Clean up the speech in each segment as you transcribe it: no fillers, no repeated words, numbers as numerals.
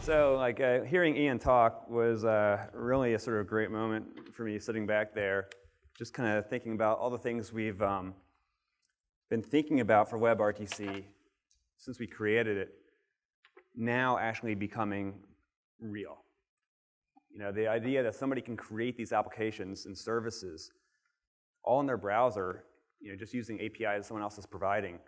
So like hearing Ian talk was really a sort of great moment for me sitting back there, just kind of thinking about all the things we've been thinking about for WebRTC since we created it, now actually becoming real. You know, the idea that somebody can create these applications and services all in their browser, you know, just using APIs that someone else is providing,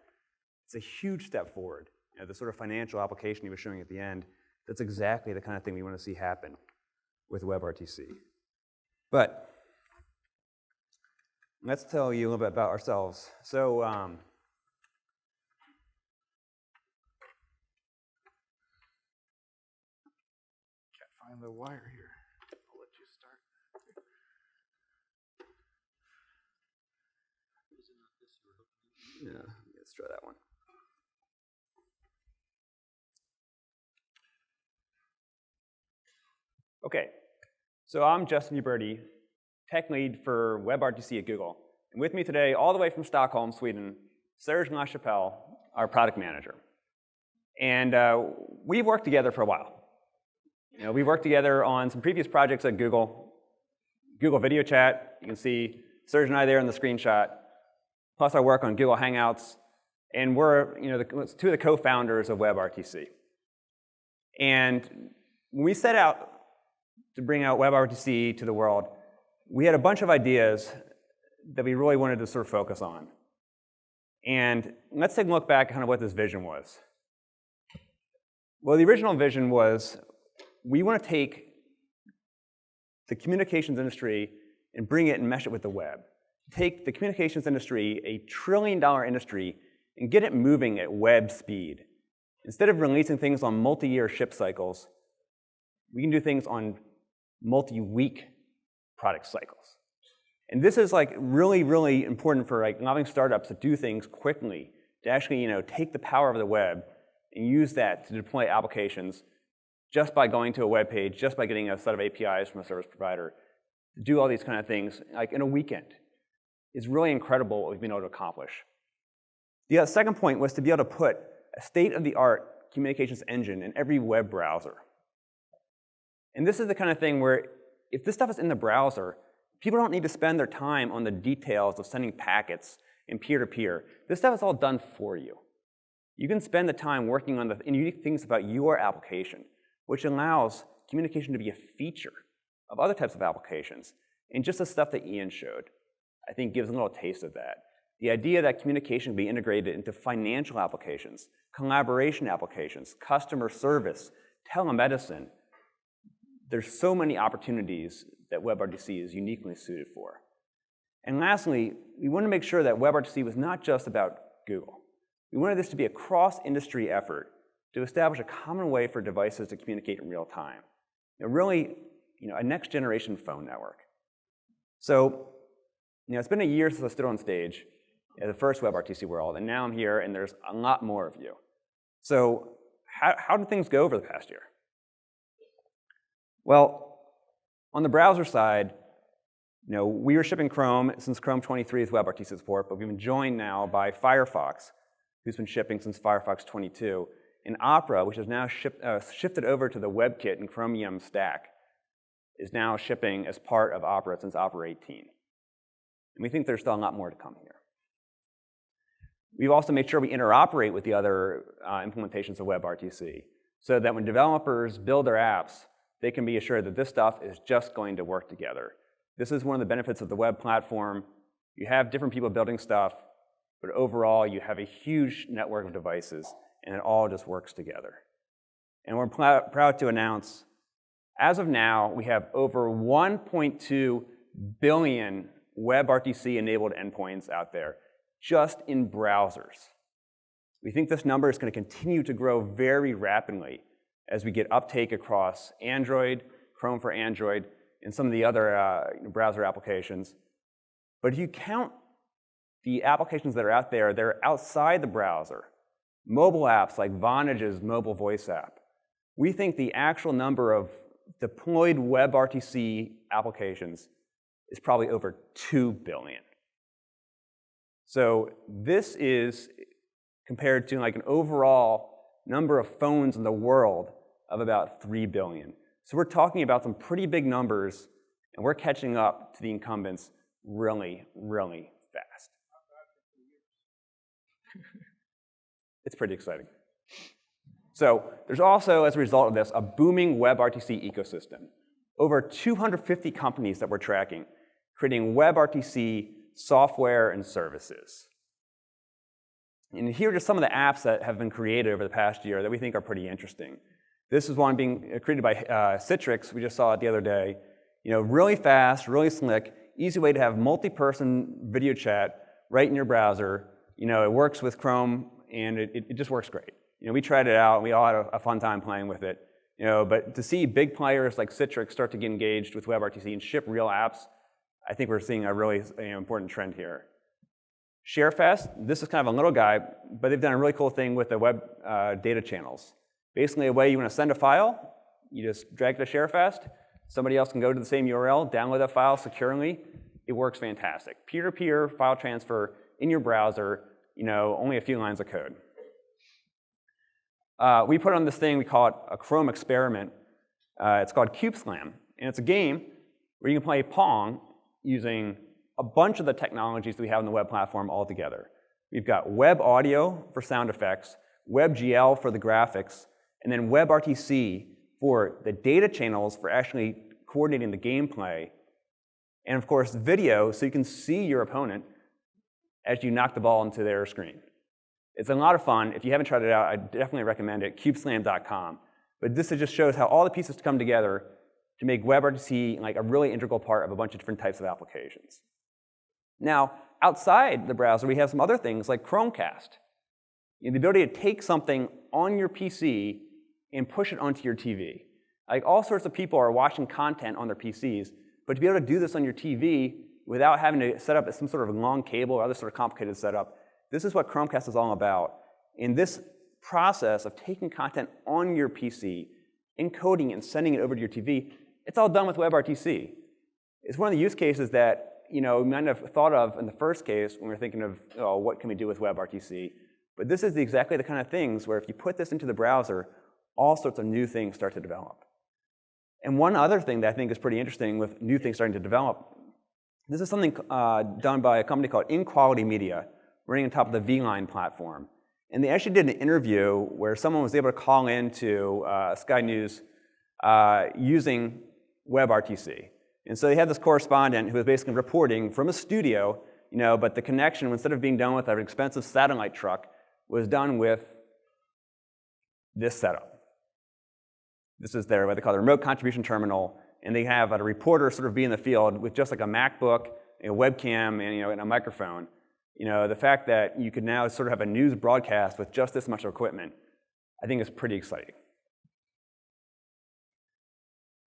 it's a huge step forward. You know, the sort of financial application he was showing at the end, that's exactly the kind of thing we want to see happen with WebRTC. But let's tell you a little bit about ourselves. So can't find the wire here. I'll let you start. Yeah, let's try that one. Okay, so I'm Justin Uberti, tech lead for WebRTC at Google. And with me today, all the way from Stockholm, Sweden, Serge LaChapelle, our product manager. And we've worked together for a while. You know, we worked together on some previous projects at Google. Google Video Chat, you can see Serge and I there in the screenshot, plus our work on Google Hangouts. And we're, you know, two of the co-founders of WebRTC. And when we set out to bring out WebRTC to the world, we had a bunch of ideas that we really wanted to sort of focus on. And let's take a look back at kind of what this vision was. Well, the original vision was we want to take the communications industry and bring it and mesh it with the web. Take the communications industry, a $1 trillion industry, and get it moving at web speed. Instead of releasing things on multi-year ship cycles, we can do things on multi-week product cycles. And this is like really, really important for like allowing startups to do things quickly, to actually, you know, take the power of the web and use that to deploy applications just by going to a web page, just by getting a set of APIs from a service provider, to do all these kind of things like in a weekend. It's really incredible what we've been able to accomplish. The second point was to be able to put a state-of-the-art communications engine in every web browser. And this is the kind of thing where if this stuff is in the browser, people don't need to spend their time on the details of sending packets and peer-to-peer. This stuff is all done for you. You can spend the time working on the unique things about your application, which allows communication to be a feature of other types of applications. And just the stuff that Ian showed, I think gives a little taste of that. The idea that communication can be integrated into financial applications, collaboration applications, customer service, telemedicine. There's so many opportunities that WebRTC is uniquely suited for. And lastly, we want to make sure that WebRTC was not just about Google. We wanted this to be a cross-industry effort to establish a common way for devices to communicate in real time. Really, you know, a next-generation phone network. So, you know, it's been a year since I stood on stage at the first WebRTC World, and now I'm here, and there's a lot more of you. So, how did things go over the past year? Well, on the browser side, you know, we were shipping Chrome since Chrome 23 is WebRTC support, but we've been joined now by Firefox, who's been shipping since Firefox 22, and Opera, which is now shifted over to the WebKit and Chromium stack, is now shipping as part of Opera since Opera 18. And we think there's still a lot more to come here. We've also made sure we interoperate with the other implementations of WebRTC, so that when developers build their apps, they can be assured that this stuff is just going to work together. This is one of the benefits of the web platform. You have different people building stuff, but overall you have a huge network of devices, and it all just works together. And we're proud to announce, as of now, we have over 1.2 billion WebRTC-enabled endpoints out there, just in browsers. We think this number is going to continue to grow very rapidly as we get uptake across Android, Chrome for Android, and some of the other browser applications. But if you count the applications that are out there, they're outside the browser, mobile apps like Vonage's mobile voice app, we think the actual number of deployed WebRTC applications is probably over 2 billion. So this is compared to like an overall number of phones in the world of about 3 billion. So we're talking about some pretty big numbers, and we're catching up to the incumbents really, really fast. It's pretty exciting. So there's also, as a result of this, a booming WebRTC ecosystem. Over 250 companies that we're tracking, creating WebRTC software and services. And here are just some of the apps that have been created over the past year that we think are pretty interesting. This is one being created by Citrix. We just saw it the other day. Really fast, really slick, easy way to have multi-person video chat right in your browser. It works with Chrome, and it just works great. We tried it out, and we all had a fun time playing with it. But to see big players like Citrix start to get engaged with WebRTC and ship real apps, I think we're seeing a really important trend here. ShareFast, this is kind of a little guy, but they've done a really cool thing with the web data channels. Basically, a way you want to send a file, you just drag it to ShareFast. Somebody else can go to the same URL, download that file securely. It works fantastic. Peer-to-peer file transfer in your browser, only a few lines of code. We put on this thing, we call it a Chrome experiment. It's called CubeSlam, and it's a game where you can play Pong using a bunch of the technologies that we have on the web platform all together. We've got web audio for sound effects, WebGL for the graphics, and then WebRTC for the data channels for actually coordinating the gameplay, and of course video so you can see your opponent as you knock the ball into their screen. It's a lot of fun. If you haven't tried it out, I definitely recommend it, cubeslam.com. But this just shows how all the pieces come together to make WebRTC like a really integral part of a bunch of different types of applications. Now, outside the browser, we have some other things like Chromecast. The ability to take something on your PC and push it onto your TV. Like all sorts of people are watching content on their PCs, but to be able to do this on your TV without having to set up some sort of long cable or other sort of complicated setup, this is what Chromecast is all about. In this process of taking content on your PC, encoding it and sending it over to your TV, it's all done with WebRTC. It's one of the use cases that we might have thought of in the first case when we were thinking of what can we do with WebRTC. But this is exactly the kind of things where if you put this into the browser, all sorts of new things start to develop. And one other thing that I think is pretty interesting with new things starting to develop, this is something done by a company called Quality Media, running on top of the V-Line platform. And they actually did an interview where someone was able to call into Sky News using WebRTC. And so they had this correspondent who was basically reporting from a studio, but the connection, instead of being done with an expensive satellite truck, was done with this setup. This is what they call the remote contribution terminal, and they have a reporter sort of be in the field with just like a MacBook, a webcam, and a microphone. The fact that you could now sort of have a news broadcast with just this much equipment, I think is pretty exciting.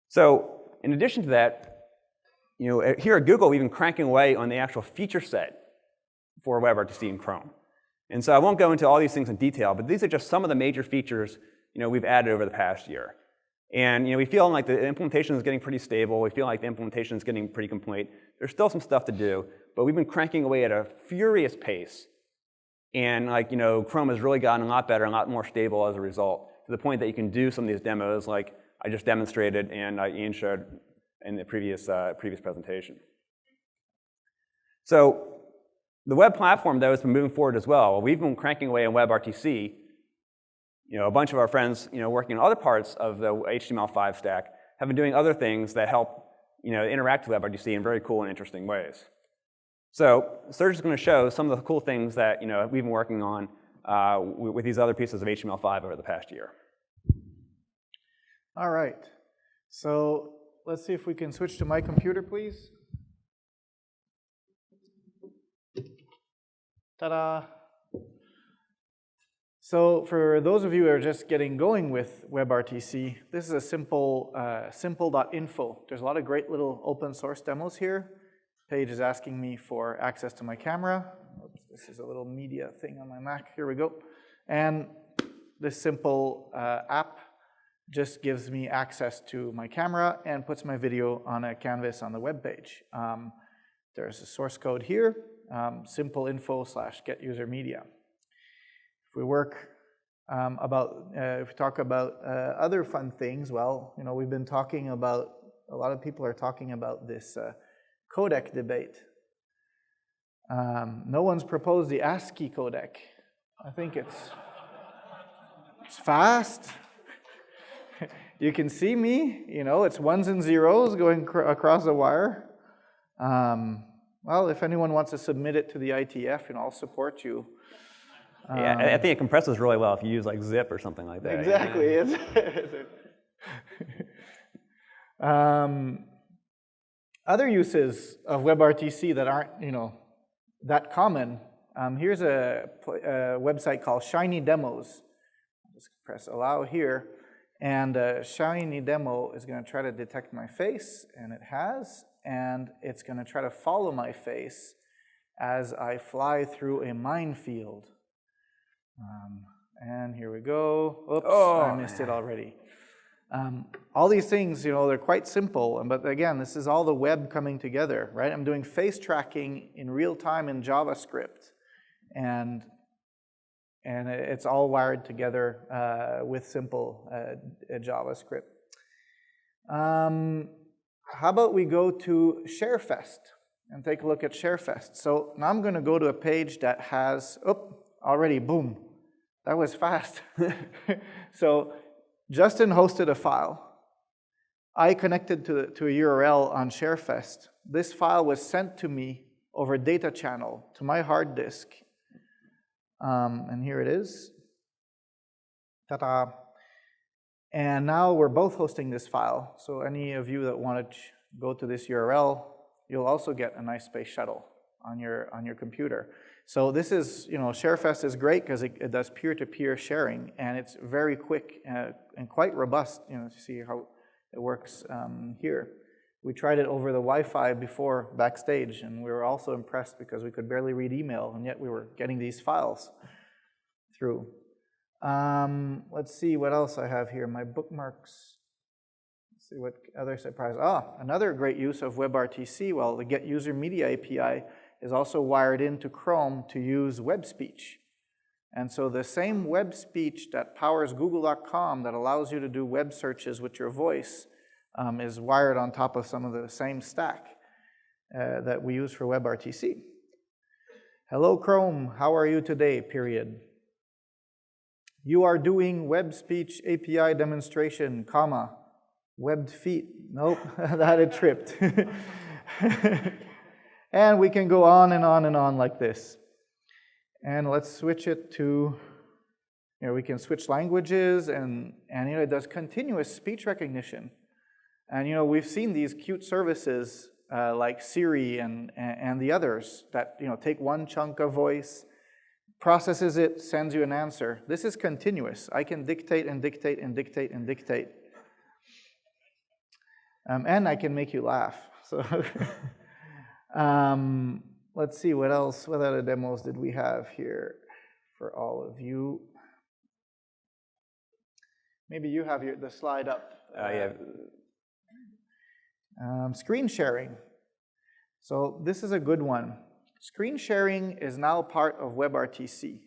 So in addition to that, here at Google, we've been cranking away on the actual feature set for WebRTC and Chrome. And so I won't go into all these things in detail, but these are just some of the major features we've added over the past year. And we feel like the implementation is getting pretty stable. We feel like the implementation is getting pretty complete. There's still some stuff to do, but we've been cranking away at a furious pace. And Chrome has really gotten a lot better and a lot more stable as a result, to the point that you can do some of these demos like I just demonstrated and Ian showed in the previous presentation. So the web platform, though, has been moving forward as well. We've been cranking away on WebRTC. A bunch of our friends, working on other parts of the HTML5 stack have been doing other things that help, interact with WebRTC in very cool and interesting ways. So Serge is going to show some of the cool things that, we've been working on with these other pieces of HTML5 over the past year. All right. So let's see if we can switch to my computer, please. Ta-da. So for those of you who are just getting going with WebRTC, this is a simple.info. There's a lot of great little open source demos here. Page is asking me for access to my camera. Oops, this is a little media thing on my Mac. Here we go. And this simple app just gives me access to my camera and puts my video on a canvas on the web page. There's a source code here, simple info/get user media. If we work If we talk about other fun things, well, you know, we've been talking about, a lot of people are talking about this codec debate. No one's proposed the ASCII codec. I think it's fast. You can see me, you know, it's ones and zeros going across the wire. Well, if anyone wants to submit it to the ITF, you know, I'll support you. Yeah, I think it compresses really well if you use like zip or something like that. Exactly. Other uses of WebRTC that aren't, you know, that common. Here's a website called Shiny Demos. I'll just press allow here, and Shiny Demo is going to try to detect my face, and it has, and it's going to try to follow my face as I fly through a minefield. And here we go. Oops, I missed it already. All these things, you know, they're quite simple, but again, this is all the web coming together, right? I'm doing face tracking in real time in JavaScript, and it's all wired together with simple JavaScript. How about we go to ShareFest and take a look at ShareFest? So now I'm going to go to a page that has, already, boom. That was fast. So Justin hosted a file. I connected to a URL on ShareFest. This file was sent to me over data channel to my hard disk. And here it is. Ta-da. And now we're both hosting this file. So any of you that want to go to this URL, you'll also get a nice space shuttle on your computer. So this is, you know, ShareFest is great because it does peer-to-peer sharing, and it's very quick and quite robust, you know, to see how it works here. We tried it over the Wi-Fi before backstage, and we were also impressed because we could barely read email, and yet we were getting these files through. Let's see what else I have here. My bookmarks. Let's see what other surprise. Another great use of WebRTC, well, the Get User Media API is also wired into Chrome to use web speech. And so the same web speech that powers Google.com that allows you to do web searches with your voice is wired on top of some of the same stack that we use for WebRTC. Hello, Chrome. How are you today, period. You are doing web speech API demonstration, comma, webbed feet. Nope, that it tripped. And we can go on and on and on like this. And let's switch it to, you know, we can switch languages, and you know, it does continuous speech recognition. And you know, we've seen these cute services like Siri and the others that, you know, take one chunk of voice, processes it, sends you an answer. This is continuous. I can dictate and dictate and dictate and dictate. And I can make you laugh. So let's see what else. What other demos did we have here for all of you? Maybe you have the slide up. Yeah. Screen sharing. So this is a good one. Screen sharing is now part of WebRTC.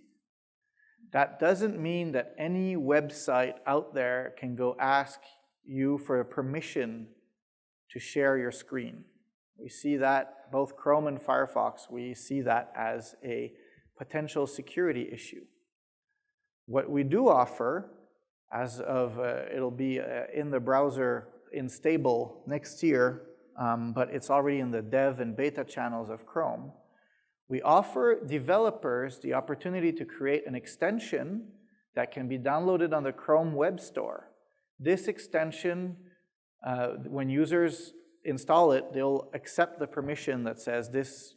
That doesn't mean that any website out there can go ask you for a permission to share your screen. We see that both Chrome and Firefox, we see that as a potential security issue. What we do offer, as of it'll be in the browser in stable next year, but it's already in the dev and beta channels of Chrome. We offer developers the opportunity to create an extension that can be downloaded on the Chrome Web Store. This extension, when users install it, they'll accept the permission that says this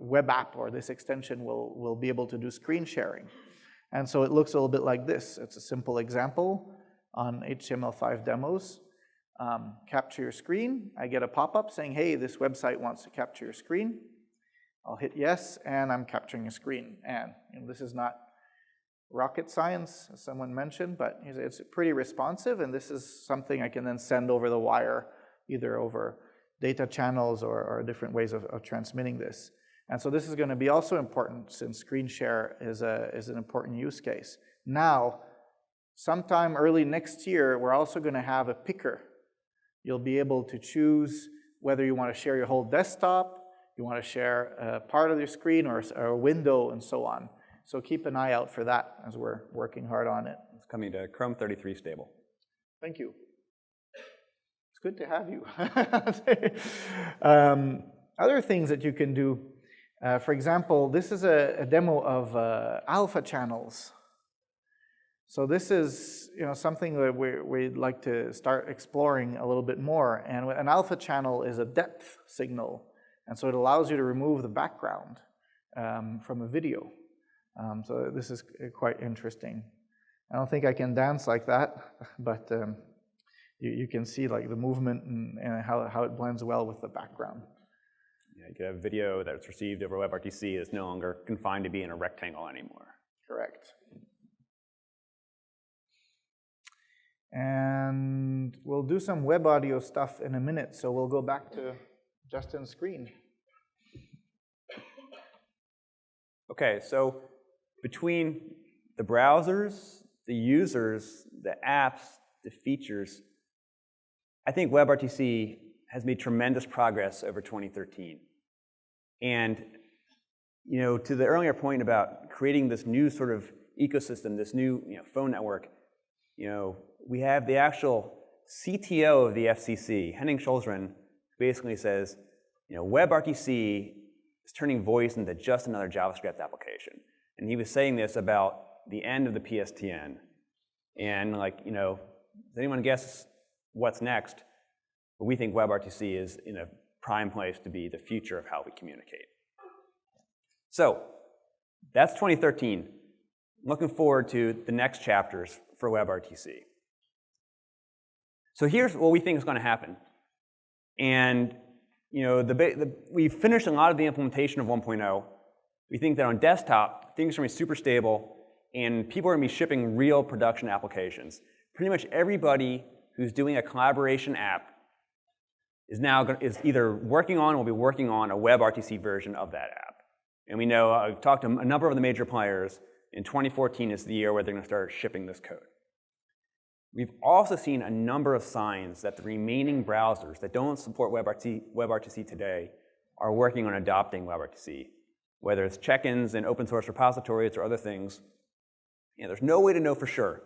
web app or this extension will be able to do screen sharing. And so it looks a little bit like this. It's a simple example on HTML5 demos. Capture your screen. I get a pop-up saying, hey, this website wants to capture your screen. I'll hit yes, and I'm capturing a screen. And you know, this is not rocket science, as someone mentioned, but it's pretty responsive, and this is something I can then send over the wire, either over data channels or different ways of transmitting this. And so this is going to be also important since screen share is an important use case. Now, sometime early next year, we're also going to have a picker. You'll be able to choose whether you want to share your whole desktop, you want to share a part of your screen or a window and so on. So keep an eye out for that as we're working hard on it. It's coming to Chrome 33 stable. Thank you. It's good to have you. Other things that you can do, for example, this is a demo of alpha channels. So this is something that we'd like to start exploring a little bit more. And an alpha channel is a depth signal. And so it allows you to remove the background from a video. So this is quite interesting. I don't think I can dance like that, but you can see like the movement and how it blends well with the background. Yeah, you could have video that's received over WebRTC that's no longer confined to be in a rectangle anymore. Correct. And we'll do some web audio stuff in a minute, so we'll go back to Justin's screen. Okay, so between the browsers, the users, the apps, the features, I think WebRTC has made tremendous progress over 2013. And to the earlier point about creating this new sort of ecosystem, this new phone network, we have the actual CTO of the FCC, Henning Scholzren, basically says, WebRTC is turning voice into just another JavaScript application. And he was saying this about the end of the PSTN. And does anyone guess what's next? But we think WebRTC is in a prime place to be the future of how we communicate. So that's 2013. Looking forward to the next chapters for WebRTC. So here's what we think is going to happen. And we've finished a lot of the implementation of 1.0. We think that on desktop, things are going to be super stable, and people are going to be shipping real production applications. Pretty much everybody who's doing a collaboration app is either working on or will be working on a WebRTC version of that app. And we know, I've talked to a number of the major players, in 2014 is the year where they're going to start shipping this code. We've also seen a number of signs that the remaining browsers that don't support WebRTC today are working on adopting WebRTC, whether it's check-ins in open source repositories or other things. There's no way to know for sure.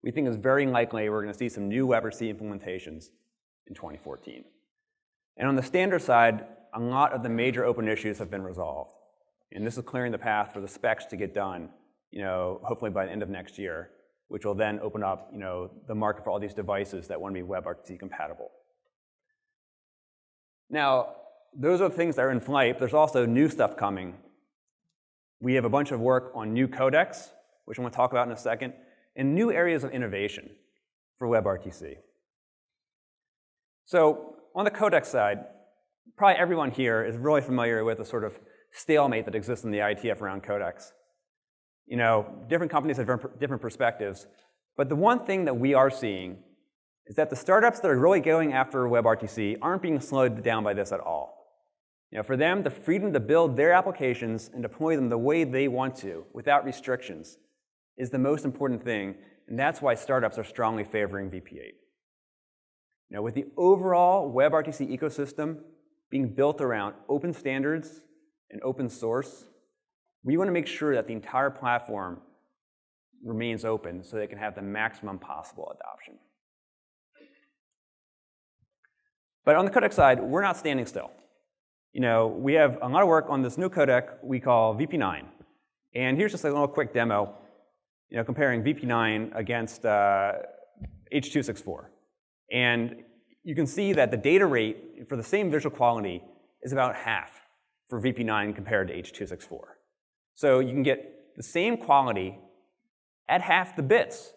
We think it's very likely we're going to see some new WebRTC implementations in 2014. And on the standard side, a lot of the major open issues have been resolved. And this is clearing the path for the specs to get done, hopefully by the end of next year, which will then open up, the market for all these devices that want to be WebRTC compatible. Now, those are the things that are in flight. There's also new stuff coming. We have a bunch of work on new codecs, which I'm going to talk about in a second, and new areas of innovation for WebRTC. So on the codec side, probably everyone here is really familiar with the sort of stalemate that exists in the IETF around codecs. Different companies have different perspectives, but the one thing that we are seeing is that the startups that are really going after WebRTC aren't being slowed down by this at all. For them, the freedom to build their applications and deploy them the way they want to, without restrictions, is the most important thing, and that's why startups are strongly favoring VP8. With the overall WebRTC ecosystem being built around open standards and open source, we want to make sure that the entire platform remains open so they can have the maximum possible adoption. But on the codec side, we're not standing still. We have a lot of work on this new codec we call VP9. And here's just a little quick demo, comparing VP9 against H.264. And you can see that the data rate for the same visual quality is about half for VP9 compared to H.264. So you can get the same quality at half the bits,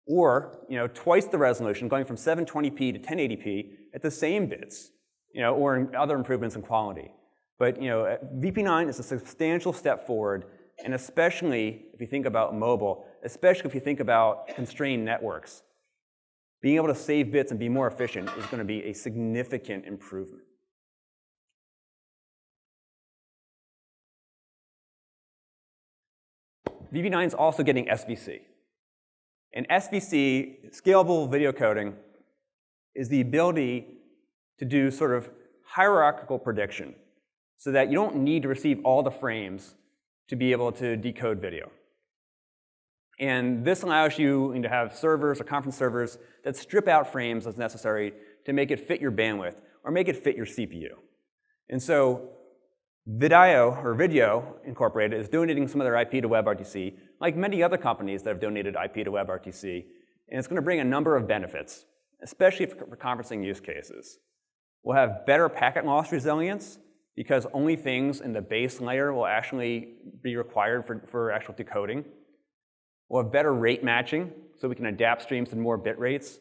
or twice the resolution, going from 720p to 1080p at the same bits, or in other improvements in quality. But VP9 is a substantial step forward, and especially if you think about mobile, especially if you think about constrained networks, being able to save bits and be more efficient is going to be a significant improvement. VB9 is also getting SVC. And SVC, scalable video coding, is the ability to do sort of hierarchical prediction so that you don't need to receive all the frames to be able to decode video. And this allows you to have servers or conference servers that strip out frames as necessary to make it fit your bandwidth or make it fit your CPU. And so Video Incorporated is donating some of their IP to WebRTC, like many other companies that have donated IP to WebRTC. And it's going to bring a number of benefits, especially for conferencing use cases. We'll have better packet loss resilience because only things in the base layer will actually be required for actual decoding. We'll have better rate matching, so we can adapt streams to more bit rates.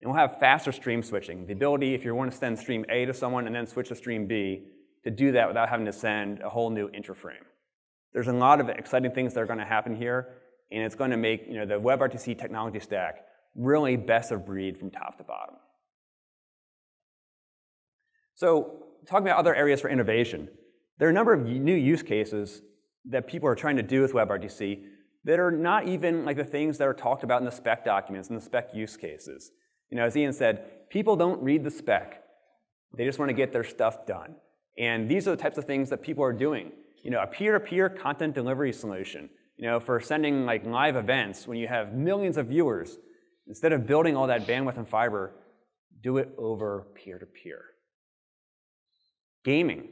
And we'll have faster stream switching, the ability, if you want to send stream A to someone and then switch to stream B, to do that without having to send a whole new interframe. There's a lot of exciting things that are going to happen here, and it's going to make the WebRTC technology stack really best of breed from top to bottom. So talking about other areas for innovation, there are a number of new use cases that people are trying to do with WebRTC that are not even like the things that are talked about in the spec documents and the spec use cases. As Ian said, people don't read the spec. They just want to get their stuff done. And these are the types of things that people are doing. A peer-to-peer content delivery solution, for sending like live events when you have millions of viewers. Instead of building all that bandwidth and fiber, do it over peer-to-peer. Gaming.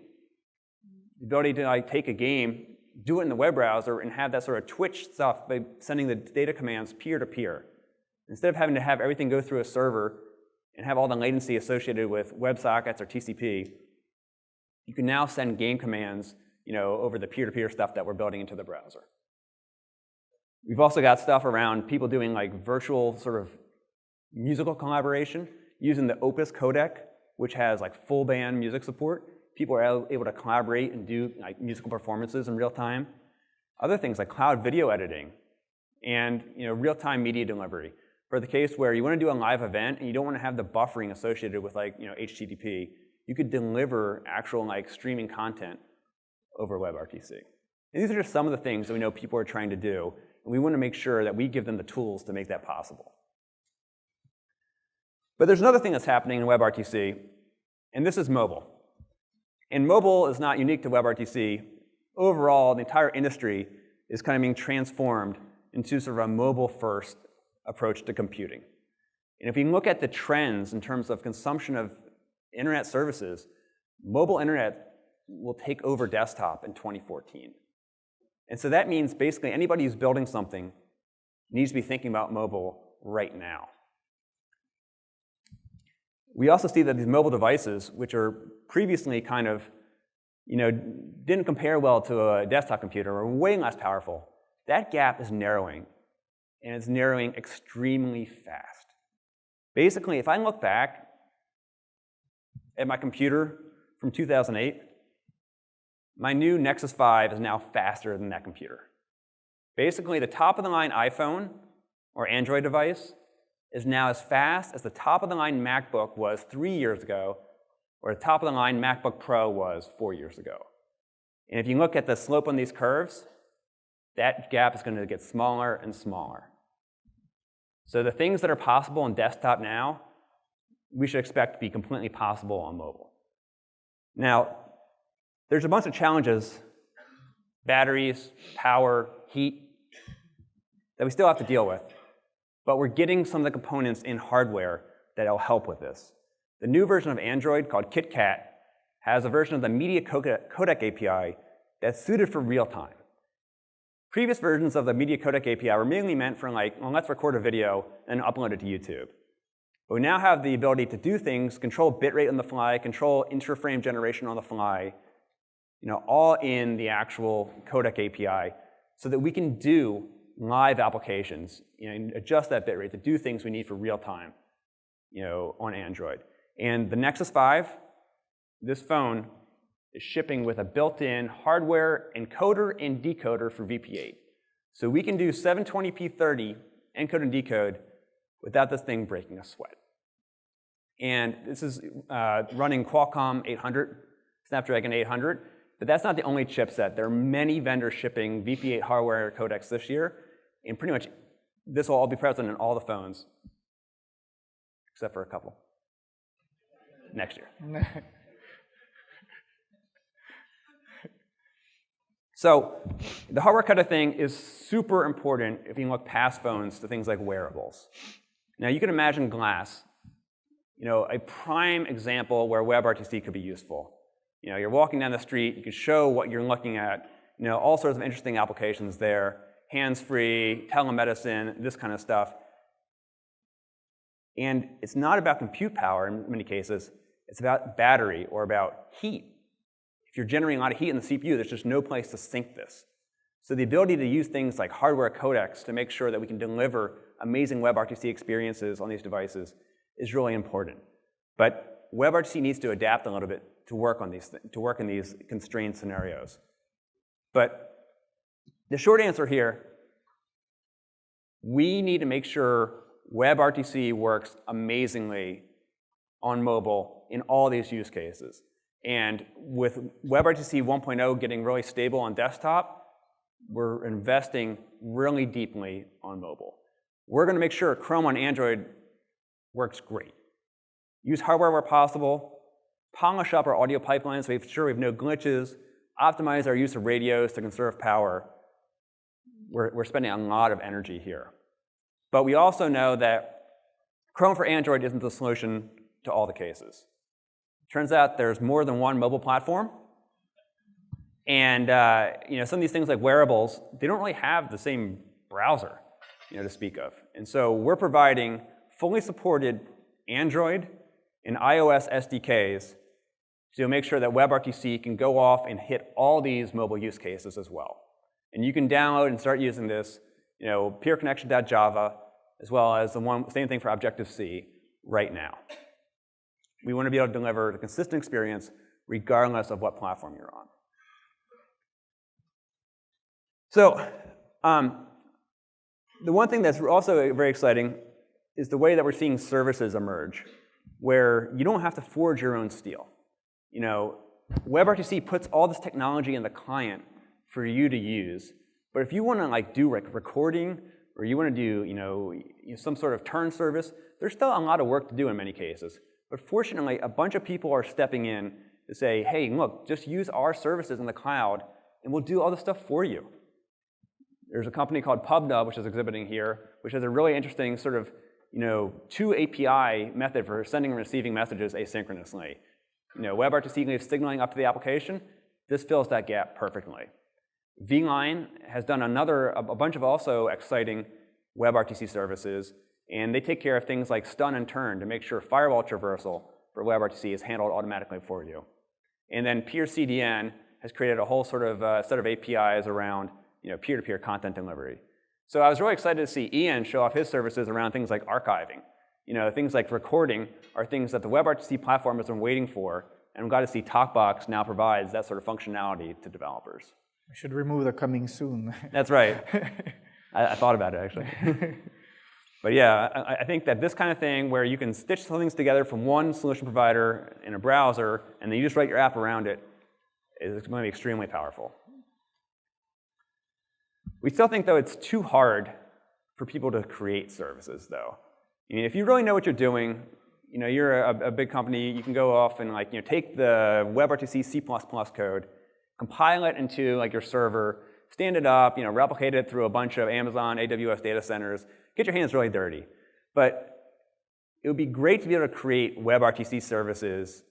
The ability to take a game, do it in the web browser, and have that sort of Twitch stuff by sending the data commands peer-to-peer. Instead of having to have everything go through a server and have all the latency associated with WebSockets or TCP, you can now send game commands over the peer-to-peer stuff that we're building into the browser. We've also got stuff around people doing virtual sort of musical collaboration using the Opus codec, which has full band music support. People are able to collaborate and do musical performances in real time. Other things like cloud video editing and real-time media delivery. For the case where you want to do a live event and you don't want to have the buffering associated with HTTP, you could deliver actual streaming content over WebRTC. And these are just some of the things that we know people are trying to do, and we want to make sure that we give them the tools to make that possible. But there's another thing that's happening in WebRTC, and this is mobile. And mobile is not unique to WebRTC. Overall, the entire industry is kind of being transformed into sort of a mobile-first approach to computing. And if you look at the trends in terms of consumption of internet services, mobile internet will take over desktop in 2014. And so that means basically anybody who's building something needs to be thinking about mobile right now. We also see that these mobile devices, which are previously kind of, didn't compare well to a desktop computer, are way less powerful. That gap is narrowing, and it's narrowing extremely fast. Basically, if I look back at my computer from 2008, my new Nexus 5 is now faster than that computer. Basically, the top-of-the-line iPhone or Android device is now as fast as the top-of-the-line MacBook was 3 years ago, or the top-of-the-line MacBook Pro was 4 years ago. And if you look at the slope on these curves, that gap is going to get smaller and smaller. So the things that are possible on desktop now, we should expect to be completely possible on mobile. Now, there's a bunch of challenges, batteries, power, heat, that we still have to deal with. But we're getting some of the components in hardware that will help with this. The new version of Android called KitKat has a version of the Media Codec API that's suited for real time. Previous versions of the Media Codec API were mainly meant for let's record a video and upload it to YouTube. But we now have the ability to do things, control bitrate on the fly, control interframe generation on the fly, all in the actual codec API so that we can do live applications, and adjust that bitrate to do things we need for real time, on Android. And the Nexus 5, this phone, is shipping with a built-in hardware encoder and decoder for VP8. So we can do 720p30 encode and decode without this thing breaking a sweat. And this is running Qualcomm 800, Snapdragon 800. But that's not the only chipset. There are many vendors shipping VP8 hardware codecs this year, and pretty much this will all be present in all the phones, except for a couple next year. So the hardware codec thing is super important if you look past phones to things like wearables. Now you can imagine glass, a prime example where WebRTC could be useful. You're walking down the street, you can show what you're looking at, all sorts of interesting applications there, hands-free, telemedicine, this kind of stuff. And it's not about compute power in many cases, it's about battery or about heat. If you're generating a lot of heat in the CPU, there's just no place to sink this. So the ability to use things like hardware codecs to make sure that we can deliver amazing WebRTC experiences on these devices is really important. But WebRTC needs to adapt a little bit to work in these constrained scenarios. But the short answer here, we need to make sure WebRTC works amazingly on mobile in all these use cases. And with WebRTC 1.0 getting really stable on desktop, we're investing really deeply on mobile. We're going to make sure Chrome on Android works great. Use hardware where possible, polish up our audio pipelines, make sure we have no glitches, optimize our use of radios to conserve power. We're spending a lot of energy here. But we also know that Chrome for Android isn't the solution to all the cases. Turns out there's more than one mobile platform. And some of these things like Wearables, they don't really have the same browser to speak of. And so we're providing fully supported Android and iOS SDKs to make sure that WebRTC can go off and hit all these mobile use cases as well. And you can download and start using this, peerconnection.java, as well as the same thing for Objective-C right now. We want to be able to deliver a consistent experience regardless of what platform you're on. So the one thing that's also very exciting is the way that we're seeing services emerge, where you don't have to forge your own steel. WebRTC puts all this technology in the client for you to use. But if you want to do recording, or you want to do some sort of turn service, there's still a lot of work to do in many cases. But fortunately, a bunch of people are stepping in to say, hey, look, just use our services in the cloud, and we'll do all this stuff for you. There's a company called PubNub, which is exhibiting here, which has a really interesting sort of 2 API method for sending and receiving messages asynchronously. WebRTC leaves signaling up to the application. This fills that gap perfectly. vLine has done a bunch of also exciting WebRTC services, and they take care of things like stun and turn to make sure firewall traversal for WebRTC is handled automatically for you. And then PeerCDN has created a whole sort of set of APIs around peer-to-peer content delivery. So I was really excited to see Ian show off his services around things like archiving. Things like recording are things that the WebRTC platform has been waiting for, and I'm glad to see TalkBox now provides that sort of functionality to developers. We should remove the coming soon. That's right. I thought about it, actually. But yeah, I think that this kind of thing where you can stitch some things together from one solution provider in a browser, and then you just write your app around it, is going to be extremely powerful. We still think, though, it's too hard for people to create services, though. If you really know what you're doing, you're a big company, you can go off and take the WebRTC C++ code, compile it into your server, stand it up, replicate it through a bunch of Amazon, AWS data centers, get your hands really dirty. But it would be great to be able to create WebRTC services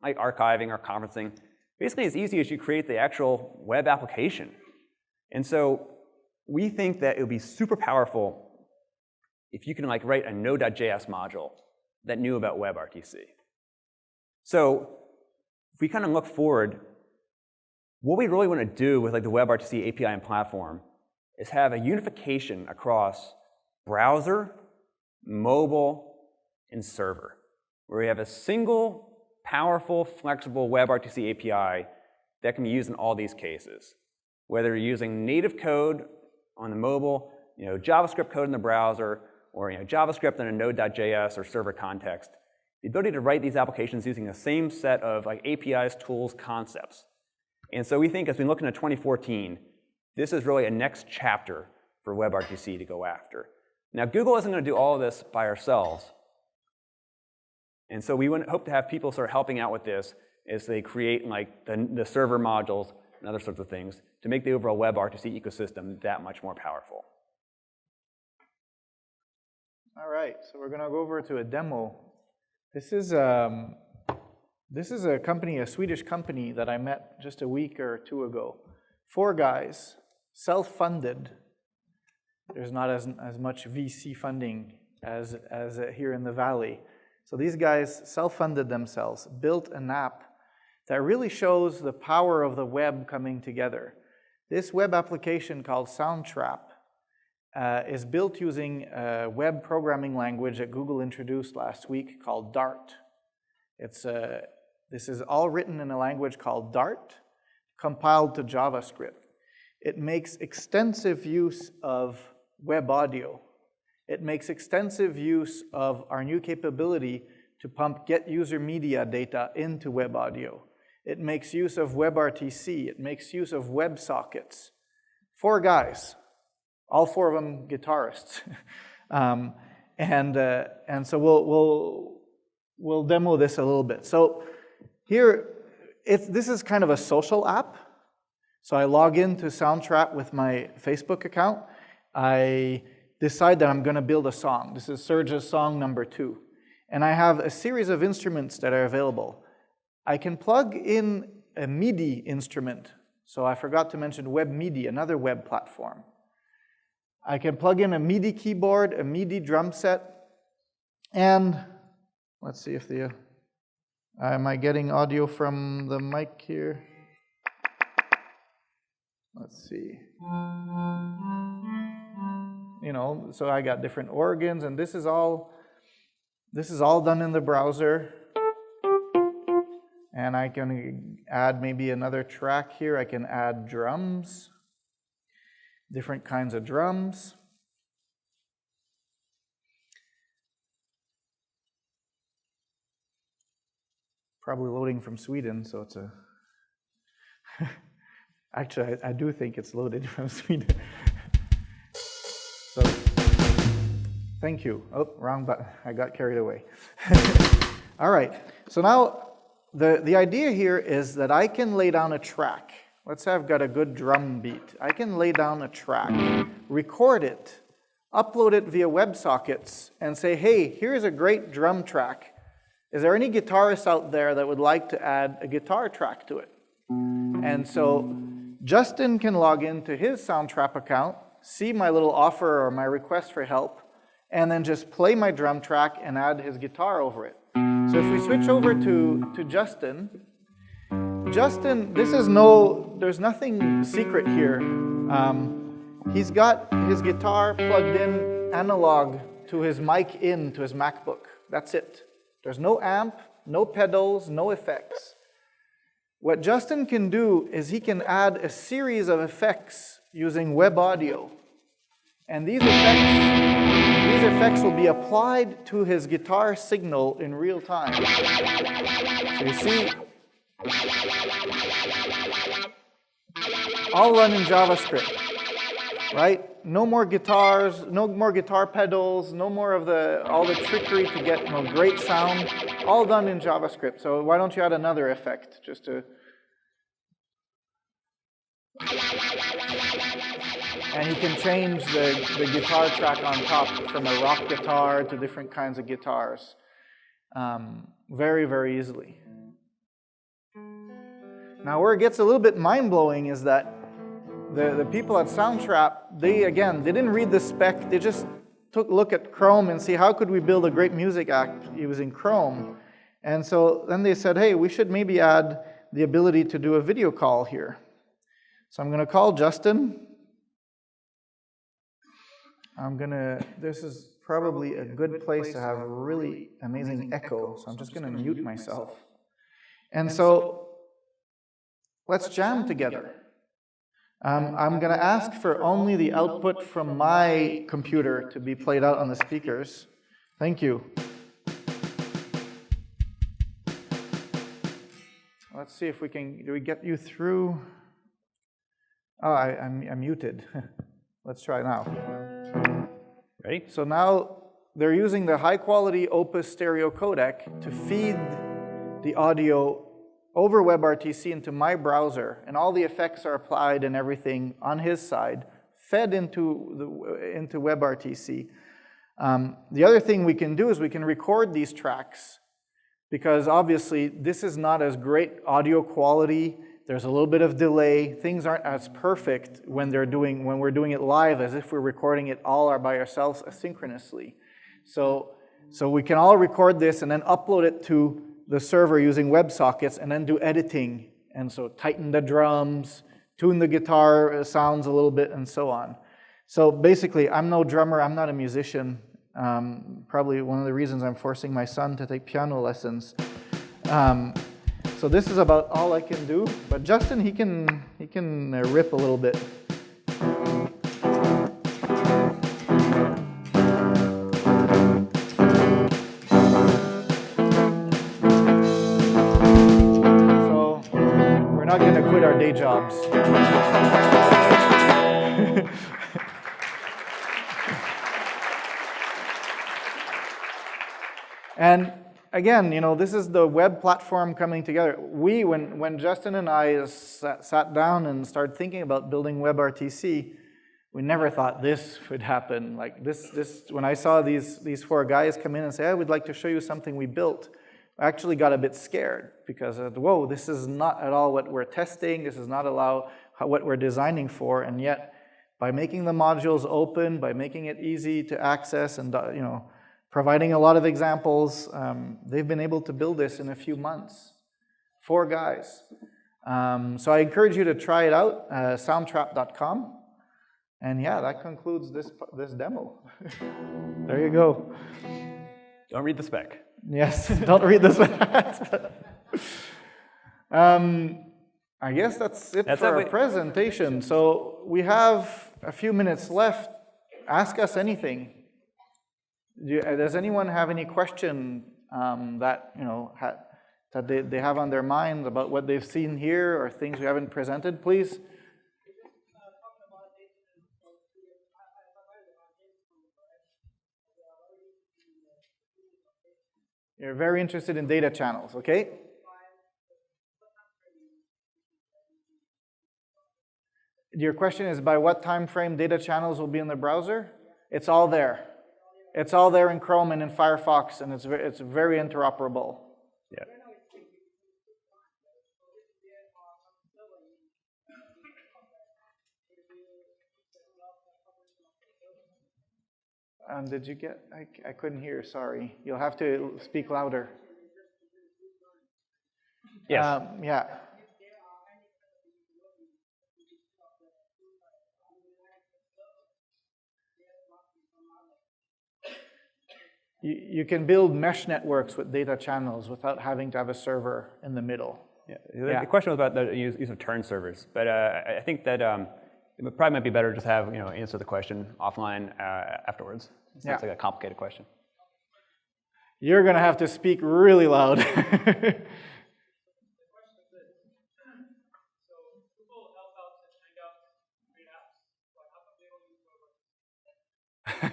like archiving or conferencing, basically as easy as you create the actual web application. And so we think that it would be super powerful if you can write a Node.js module that knew about WebRTC. So if we kind of look forward, what we really want to do with the WebRTC API and platform is have a unification across browser, mobile, and server, where we have a single, powerful, flexible WebRTC API that can be used in all these cases. Whether you're using native code on the mobile, JavaScript code in the browser, or JavaScript in a Node.js or server context, the ability to write these applications using the same set of APIs, tools, concepts. And so we think as we look into 2014, this is really a next chapter for WebRTC to go after. Now, Google isn't going to do all of this by ourselves. And so we hope to have people sort of helping out with this as they create like the server modules and other sorts of things to make the overall WebRTC ecosystem that much more powerful. All right, so we're going to go over to a demo. This is a company, a Swedish company that I met just a week or two ago. 4 guys, self-funded. There's not as much VC funding as here in the Valley. So these guys self-funded themselves, built an app that really shows the power of the web coming together. This web application called Soundtrap is built using a web programming language that Google introduced last week called Dart. This is all written in a language called Dart, compiled to JavaScript. It makes extensive use of web audio. It makes extensive use of our new capability to pump get user media data into web audio. It makes use of WebRTC. It makes use of WebSockets. 4 guys, all 4 of them guitarists. And so we'll demo this a little bit. So here, this is kind of a social app. So I log into Soundtrap with my Facebook account. I decide that I'm going to build a song. This is Serge's song number 2. And I have a series of instruments that are available. I can plug in a MIDI instrument. So I forgot to mention WebMIDI, another web platform. I can plug in a MIDI keyboard, a MIDI drum set, and let's see if am I getting audio from the mic here? Let's see. You know, so I got different organs, and this is all done in the browser. And I can add maybe another track here. I can add drums, different kinds of drums. Probably loading from Sweden, so it's a... Actually, I do think it's loaded from Sweden. So, thank you. Oh, wrong button. I got carried away. All right. So now, the idea here is that I can lay down a track. Let's say I've got a good drum beat. I can lay down a track, record it, upload it via WebSockets, and say, hey, here's a great drum track. Is there any guitarists out there that would like to add a guitar track to it? And so Justin can log into his Soundtrap account, see my little offer or my request for help, and then just play my drum track and add his guitar over it. So if we switch over to Justin, there's nothing secret here. He's got his guitar plugged in analog to his mic in to his MacBook. That's it. There's no amp, no pedals, no effects. What Justin can do is he can add a series of effects using web audio. And these effects will be applied to his guitar signal in real time. So you see, all run in JavaScript, right? No more guitars, no more guitar pedals, no more of all the trickery to get great sound, all done in JavaScript. So why don't you add another effect just to... And you can change the guitar track on top from a rock guitar to different kinds of guitars very, very easily. Now where it gets a little bit mind-blowing is that the people at Soundtrap, they didn't read the spec, they just took a look at Chrome and see how could we build a great music app using Chrome. And so then they said, hey, we should maybe add the ability to do a video call here. So I'm going to call Justin. This is probably a good place to have a really amazing echo, so I'm just going to mute myself. And so let's jam together. I'm going to ask for only the output from my computer to be played out on the speakers. Thank you. let's see if we can, do we get you through? Oh, I'm muted. Let's try now. Ready? So now they're using the high-quality Opus stereo codec to feed the audio over WebRTC into my browser, and all the effects are applied and everything on his side, fed into WebRTC. The other thing we can do is we can record these tracks, because obviously this is not as great audio quality. There's a little bit of delay. Things aren't as perfect when we're doing it live as if we're recording it all by ourselves asynchronously. So we can all record this and then upload it to the server using WebSockets and then do editing. And so tighten the drums, tune the guitar sounds a little bit, and so on. So basically, I'm no drummer, I'm not a musician. Probably one of the reasons I'm forcing my son to take piano lessons. So this is about all I can do, but Justin, he can rip a little bit. So we're not going to quit our day jobs. And again, you know, this is the web platform coming together. When Justin and I sat down and started thinking about building WebRTC, we never thought this would happen. Like this when I saw these four guys come in and say, "I would like to show you something we built," I actually got a bit scared because, whoa, this is not at all what we're testing. This is not what we're designing for. And yet, by making the modules open, by making it easy to access, and providing a lot of examples, they've been able to build this in a few months. 4 guys. So I encourage you to try it out, soundtrap.com. And yeah, that concludes this demo. There you go. Don't read the spec. Yes, don't read the spec. I guess that's it for our presentation. So we have a few minutes left. Ask us anything. Does anyone have any question that they have on their mind about what they've seen here or things we haven't presented, please? You're very interested in data channels, okay? Your question is by what time frame data channels will be in the browser? It's all there. It's all there in Chrome and in Firefox, and it's very interoperable. Yeah. Did you get? I couldn't hear. Sorry. You'll have to speak louder. Yes. Yeah. You can build mesh networks with data channels without having to have a server in the middle. Yeah. The question was about the use of turn servers, but I think that it probably might be better to just have answer the question offline afterwards. So it's like a complicated question. You're going to have to speak really loud.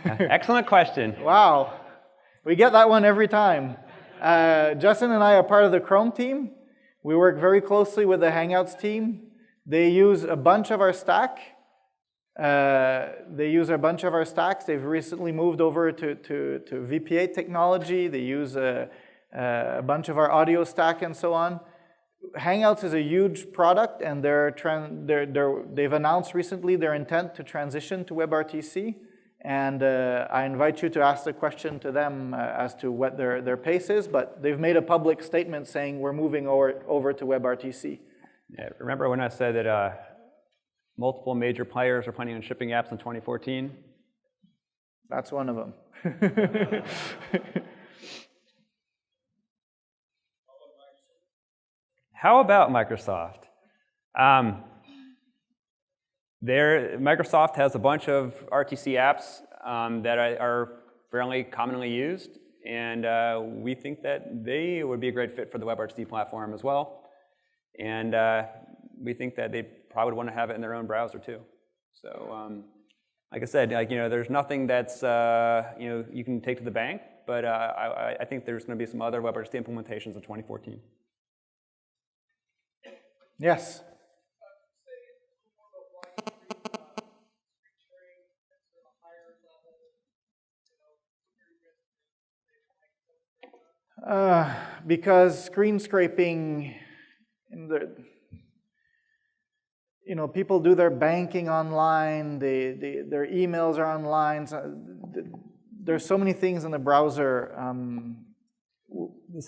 Excellent question. Wow. We get that one every time. Justin and I are part of the Chrome team. We work very closely with the Hangouts team. They use a bunch of our stack. They've recently moved over to VPA technology. They use a bunch of our audio stack and so on. Hangouts is a huge product, and they've announced recently their intent to transition to WebRTC. And I invite you to ask the question to them as to what their pace is, but they've made a public statement saying we're moving over to WebRTC. Yeah, remember when I said that multiple major players are planning on shipping apps in 2014? That's one of them. How about Microsoft? Microsoft has a bunch of RTC apps that are fairly commonly used, and we think that they would be a great fit for the WebRTC platform as well. And we think that they probably would want to have it in their own browser too. So like I said, there's nothing that's you can take to the bank, but I think there's going to be some other WebRTC implementations in 2014. Yes. Because screen scraping, people do their banking online, their emails are online. So there's so many things in the browser.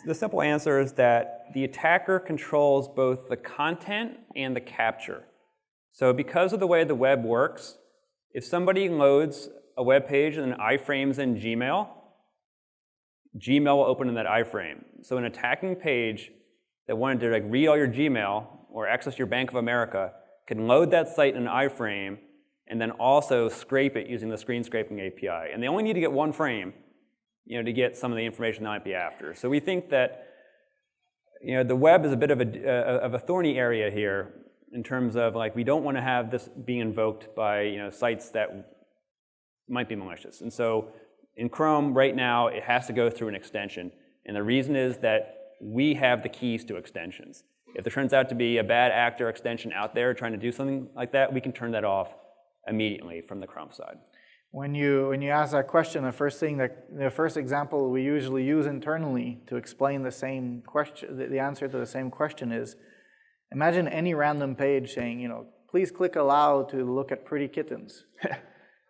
The simple answer is that the attacker controls both the content and the capture. So because of the way the web works, if somebody loads a web page and iframes in Gmail, Gmail will open in that iframe. So an attacking page that wanted to read all your Gmail or access your Bank of America can load that site in an iframe and then also scrape it using the screen scraping API. And they only need to get one frame, to get some of the information they might be after. So we think that the web is a bit of a thorny area here in terms of we don't want to have this being invoked by sites that might be malicious. And so in Chrome right now, it has to go through an extension. And the reason is that we have the keys to extensions. If there turns out to be a bad actor extension out there trying to do something like that, we can turn that off immediately from the Chrome side. When you ask that question, the first example we usually use internally to explain the same question, the answer to the same question is, imagine any random page saying, please click allow to look at pretty kittens.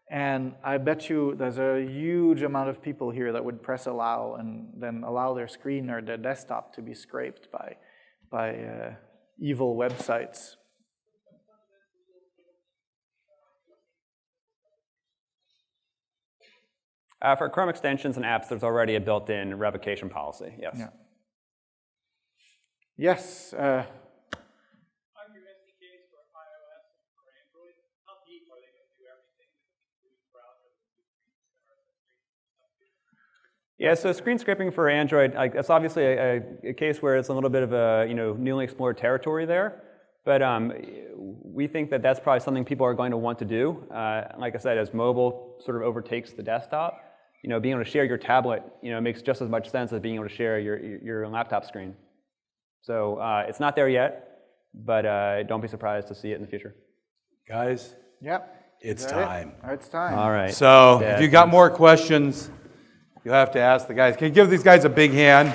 And I bet you there's a huge amount of people here that would press allow and then allow their screen or their desktop to be scraped by evil websites. For Chrome extensions and apps, there's already a built-in revocation policy, yes. Yeah. Yes. Yeah, so screen scraping for Android, it's obviously a case where it's a little bit of a newly explored territory there. But we think that that's probably something people are going to want to do. Like I said, as mobile sort of overtakes the desktop, being able to share your tablet, makes just as much sense as being able to share your laptop screen. So it's not there yet, but don't be surprised to see it in the future. Guys, yep. It's time. It's time. All right. So if you got more questions, you'll have to ask the guys. Can you give these guys a big hand?